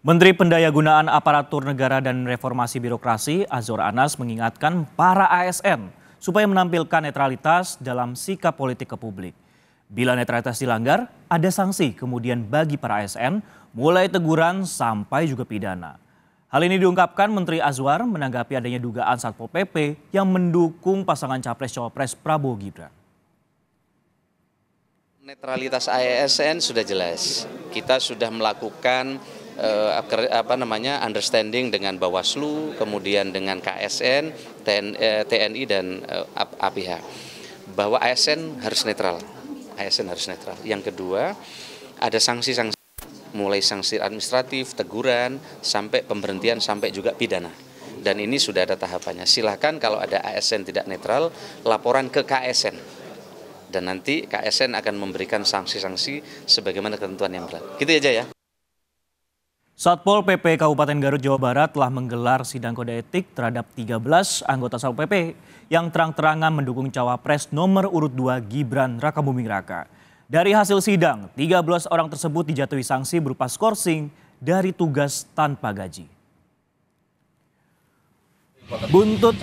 Menteri Pendayagunaan Aparatur Negara dan Reformasi Birokrasi Azwar Anas mengingatkan para ASN supaya menampilkan netralitas dalam sikap politik ke publik. Bila netralitas dilanggar, ada sanksi kemudian bagi para ASN mulai teguran sampai juga pidana. Hal ini diungkapkan Menteri Azwar menanggapi adanya dugaan Satpol PP yang mendukung pasangan Capres-Cawapres Prabowo Gibran. Netralitas ASN sudah jelas. Kita sudah melakukan understanding dengan Bawaslu, kemudian dengan KSN, TNI dan APH bahwa ASN harus netral. ASN harus netral. Yang kedua, ada sanksi-sanksi mulai sanksi administratif, teguran, sampai pemberhentian, sampai juga pidana. Dan ini sudah ada tahapannya. Silakan kalau ada ASN tidak netral, laporan ke KSN. Dan nanti KSN akan memberikan sanksi-sanksi sebagaimana ketentuan yang berlaku. Gitu aja ya. Satpol PP Kabupaten Garut, Jawa Barat telah menggelar sidang kode etik terhadap 13 anggota Satpol PP yang terang-terangan mendukung Cawapres nomor urut 2 Gibran Rakabuming Raka. Dari hasil sidang, 13 orang tersebut dijatuhi sanksi berupa skorsing dari tugas tanpa gaji. Buntut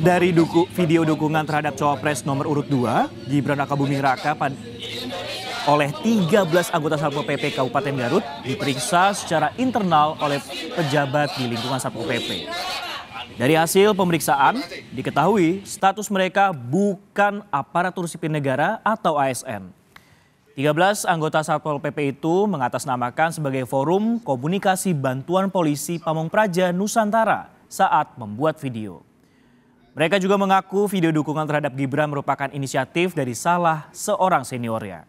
dari video dukungan terhadap Cawapres nomor urut 2 Gibran Rakabuming Raka oleh 13 anggota Satpol PP Kabupaten Garut diperiksa secara internal oleh pejabat di lingkungan Satpol PP. Dari hasil pemeriksaan diketahui status mereka bukan aparatur sipil negara atau ASN. 13 anggota Satpol PP itu mengatasnamakan sebagai Forum Komunikasi Bantuan Polisi Pamong Praja Nusantara saat membuat video. Mereka juga mengaku video dukungan terhadap Gibran merupakan inisiatif dari salah seorang seniornya.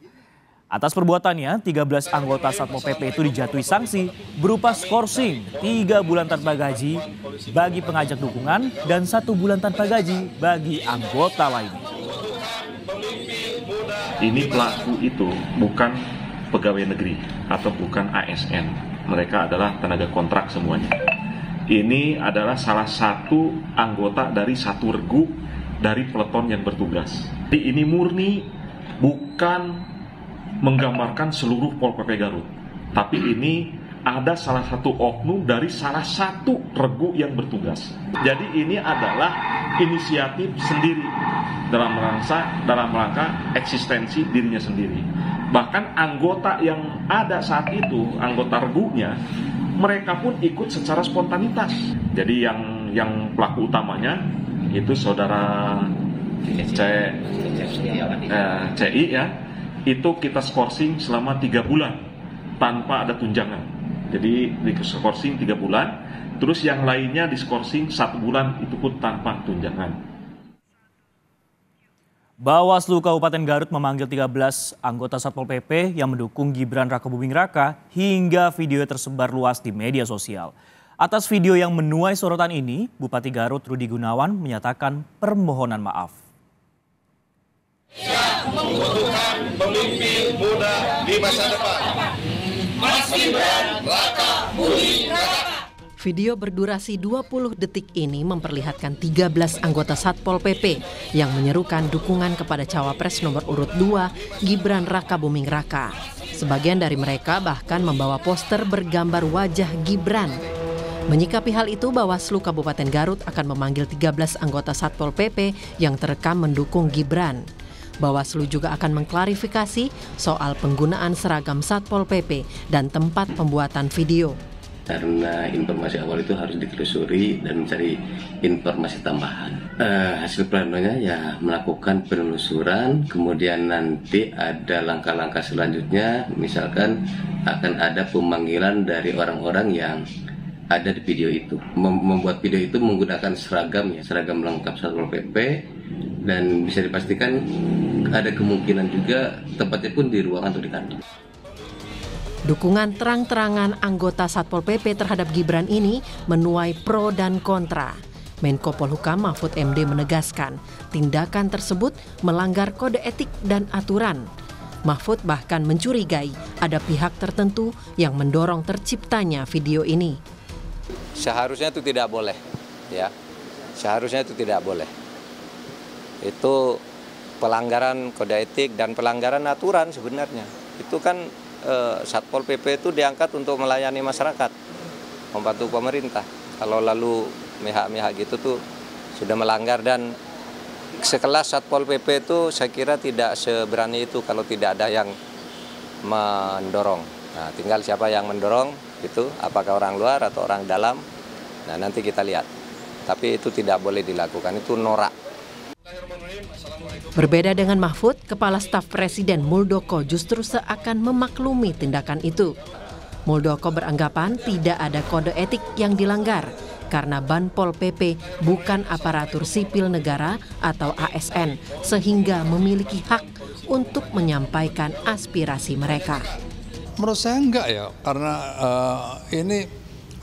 Atas perbuatannya, 13 anggota Satpol PP itu dijatuhi sanksi berupa skorsing 3 bulan tanpa gaji bagi pengajak dukungan dan 1 bulan tanpa gaji bagi anggota lainnya. Ini pelaku itu bukan pegawai negeri atau bukan ASN. Mereka adalah tenaga kontrak semuanya. Ini adalah salah satu anggota dari satu regu dari peleton yang bertugas. Ini murni bukan menggambarkan seluruh Pol PP Garut. Tapi ini ada salah satu oknum dari salah satu regu yang bertugas. Jadi ini adalah inisiatif sendiri dalam rangka eksistensi dirinya sendiri. Bahkan anggota yang ada saat itu, anggota regunya, mereka pun ikut secara spontanitas. Jadi yang pelaku utamanya itu saudara CI ya. Itu kita skorsing selama 3 bulan tanpa ada tunjangan. Jadi di skorsing 3 bulan, terus yang lainnya di skorsing 1 bulan itu pun tanpa tunjangan. Bawaslu Kabupaten Garut memanggil 13 anggota Satpol PP yang mendukung Gibran Rakabuming Raka hingga video tersebar luas di media sosial. Atas video yang menuai sorotan ini, Bupati Garut Rudi Gunawan menyatakan permohonan maaf. Membutuhkan pemimpin muda di masa depan. Mas Gibran Rakabuming Raka. Video berdurasi 20 detik ini memperlihatkan 13 anggota Satpol PP yang menyerukan dukungan kepada Cawapres nomor urut 2 Gibran Rakabuming Raka. Sebagian dari mereka bahkan membawa poster bergambar wajah Gibran. Menyikapi hal itu, Bawaslu Kabupaten Garut akan memanggil 13 anggota Satpol PP yang terekam mendukung Gibran. Bawaslu juga akan mengklarifikasi soal penggunaan seragam Satpol PP dan tempat pembuatan video. Karena informasi awal itu harus ditelusuri dan mencari informasi tambahan. Hasil planonya ya melakukan penelusuran, kemudian nanti ada langkah-langkah selanjutnya, misalkan akan ada pemanggilan dari orang-orang yang ada di video itu. Membuat video itu menggunakan seragam lengkap Satpol PP, dan bisa dipastikan ada kemungkinan juga tempatnya pun di ruangan atau di kantor. Dukungan terang-terangan anggota Satpol PP terhadap Gibran ini menuai pro dan kontra. Menko Polhukam Mahfud MD menegaskan tindakan tersebut melanggar kode etik dan aturan. Mahfud bahkan mencurigai ada pihak tertentu yang mendorong terciptanya video ini. Seharusnya itu tidak boleh, ya. Seharusnya itu tidak boleh. Itu pelanggaran kode etik dan pelanggaran aturan sebenarnya. Itu kan Satpol PP itu diangkat untuk melayani masyarakat, membantu pemerintah. Kalau lalu mihak-mihak gitu tuh sudah melanggar, dan sekelas Satpol PP itu saya kira tidak seberani itu kalau tidak ada yang mendorong. Nah, tinggal siapa yang mendorong itu, apakah orang luar atau orang dalam. Nah, nanti kita lihat. Tapi itu tidak boleh dilakukan, itu norak. Berbeda dengan Mahfud, Kepala Staf Presiden Muldoko justru seakan memaklumi tindakan itu. Muldoko beranggapan tidak ada kode etik yang dilanggar karena Banpol PP bukan aparatur sipil negara atau ASN, sehingga memiliki hak untuk menyampaikan aspirasi mereka. Menurut saya enggak ya, karena ini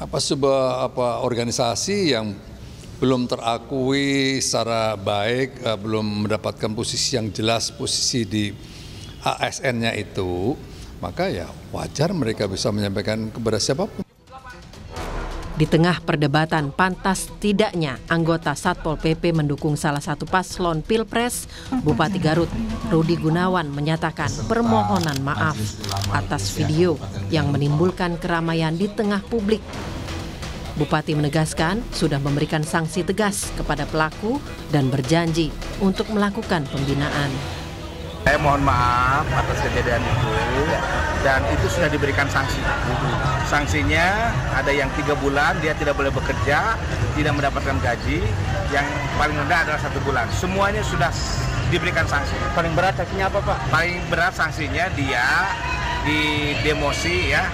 sebuah organisasi yang belum terakui secara baik, belum mendapatkan posisi yang jelas, posisi di ASN-nya itu, maka ya wajar mereka bisa menyampaikan kepada siapapun. Di tengah perdebatan pantas tidaknya anggota Satpol PP mendukung salah satu paslon Pilpres, Bupati Garut, Rudi Gunawan menyatakan permohonan maaf atas video yang menimbulkan keramaian di tengah publik. Bupati menegaskan sudah memberikan sanksi tegas kepada pelaku dan berjanji untuk melakukan pembinaan. Saya mohon maaf atas kejadian itu, dan itu sudah diberikan sanksi. Sanksinya ada yang 3 bulan, dia tidak boleh bekerja, tidak mendapatkan gaji, yang paling rendah adalah 1 bulan. Semuanya sudah diberikan sanksi. Paling berat sanksinya apa, Pak? Paling berat sanksinya dia didemosi ya,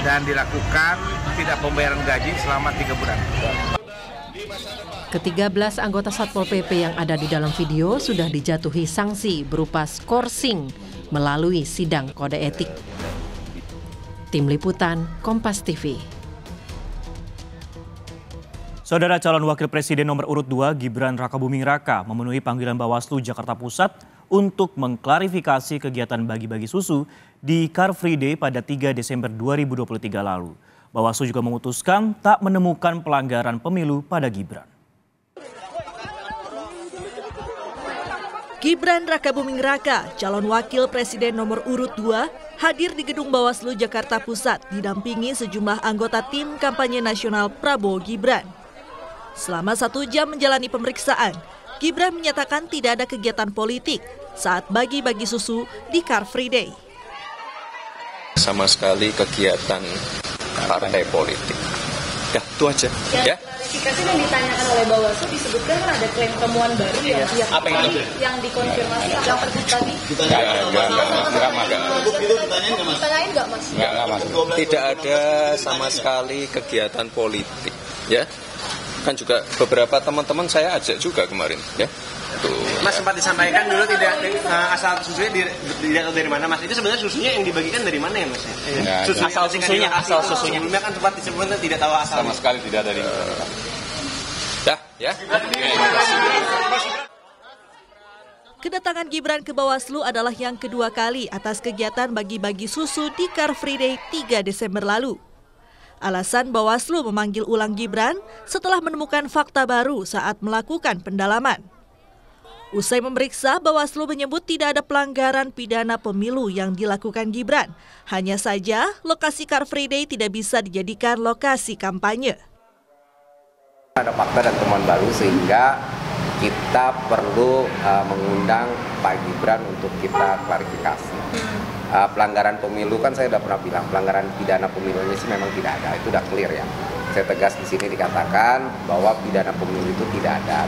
dan dilakukan tidak pembayaran gaji selama 3 bulan. Ke-13 anggota Satpol PP yang ada di dalam video sudah dijatuhi sanksi berupa skorsing melalui sidang kode etik. Tim Liputan, Kompas TV. Saudara calon wakil presiden nomor urut 2 Gibran Rakabuming Raka memenuhi panggilan Bawaslu Jakarta Pusat untuk mengklarifikasi kegiatan bagi-bagi susu di Car Free Day pada 3 Desember 2023 lalu. Bawaslu juga memutuskan tak menemukan pelanggaran pemilu pada Gibran. Gibran Rakabuming Raka, calon wakil presiden nomor urut 2, hadir di gedung Bawaslu Jakarta Pusat didampingi sejumlah anggota tim kampanye nasional Prabowo Gibran. Selama 1 jam menjalani pemeriksaan, Gibran menyatakan tidak ada kegiatan politik saat bagi-bagi susu di Car Free Day. Sama sekali kegiatan partai politik. Ya, itu aja. Ya. Klarifikasi yang ditanyakan oleh Bawaslu disebutkan kan ada klaim temuan baru yang dikonfirmasi yang terbit tadi. Ditanyain nggak, Mas? Nggak, Mas. Tidak ada sama sekali kegiatan politik. Ya. Kan juga beberapa teman-teman saya ajak juga kemarin. Ya. Mas sempat disampaikan dulu tidak asal susunya tidak tahu dari mana, Mas. Itu sebenarnya susunya yang dibagikan dari mana ya, Mas? Asal susunya. Sebelumnya kan sempat disebutkan tidak tahu asal. Sama sekali tidak dari mana. Ya. Kedatangan Gibran ke Bawaslu adalah yang kedua kali atas kegiatan bagi-bagi susu di Car Free Day 3 Desember lalu. Alasan Bawaslu memanggil ulang Gibran setelah menemukan fakta baru saat melakukan pendalaman. Usai memeriksa, Bawaslu menyebut tidak ada pelanggaran pidana pemilu yang dilakukan Gibran. Hanya saja, lokasi Car Free Day tidak bisa dijadikan lokasi kampanye. Ada fakta dan temuan baru sehingga kita perlu mengundang Pak Gibran untuk kita klarifikasi. Pelanggaran pemilu kan saya sudah pernah bilang, pelanggaran pidana pemilunya sih memang tidak ada, itu sudah clear ya. Saya tegas di sini dikatakan bahwa pidana pemilu itu tidak ada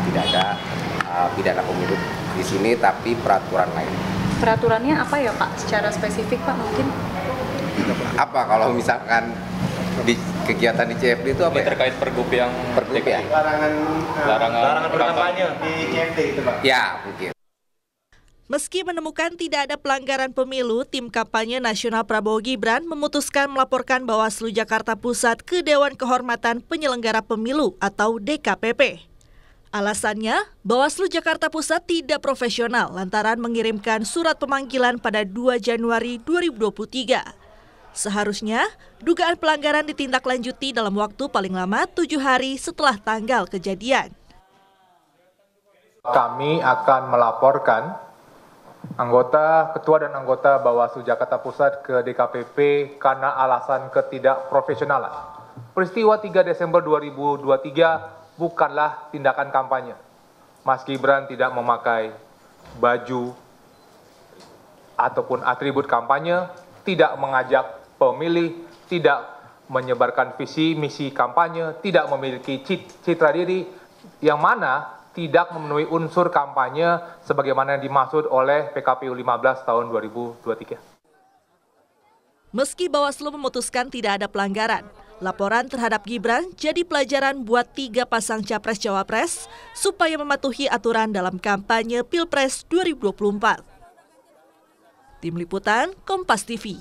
pidana pemilu di sini, tapi peraturan lain. Peraturannya apa ya, Pak? Secara spesifik, Pak, mungkin? Apa kalau misalkan di kegiatan di CFD itu apa? Ini terkait pergub ya? Larangan berkampanye di CFD itu, Pak. Ya, mungkin. Meski menemukan tidak ada pelanggaran pemilu, tim kampanye nasional Prabowo Gibran memutuskan melaporkan Bawaslu Jakarta Pusat ke Dewan Kehormatan Penyelenggara Pemilu atau DKPP. Alasannya, Bawaslu Jakarta Pusat tidak profesional lantaran mengirimkan surat pemanggilan pada 2 Januari 2023. Seharusnya, dugaan pelanggaran ditindaklanjuti dalam waktu paling lama 7 hari setelah tanggal kejadian. Kami akan melaporkan Ketua dan anggota Bawaslu Jakarta Pusat ke DKPP karena alasan ketidakprofesionalan. Peristiwa 3 Desember 2023 bukanlah tindakan kampanye. Mas Gibran tidak memakai baju ataupun atribut kampanye, tidak mengajak pemilih, tidak menyebarkan visi misi kampanye, tidak memiliki citra diri yang mana tidak memenuhi unsur kampanye sebagaimana yang dimaksud oleh PKPU 15 tahun 2023. Meski Bawaslu memutuskan tidak ada pelanggaran, laporan terhadap Gibran jadi pelajaran buat 3 pasang Capres-Cawapres supaya mematuhi aturan dalam kampanye Pilpres 2024. Tim Liputan Kompas TV.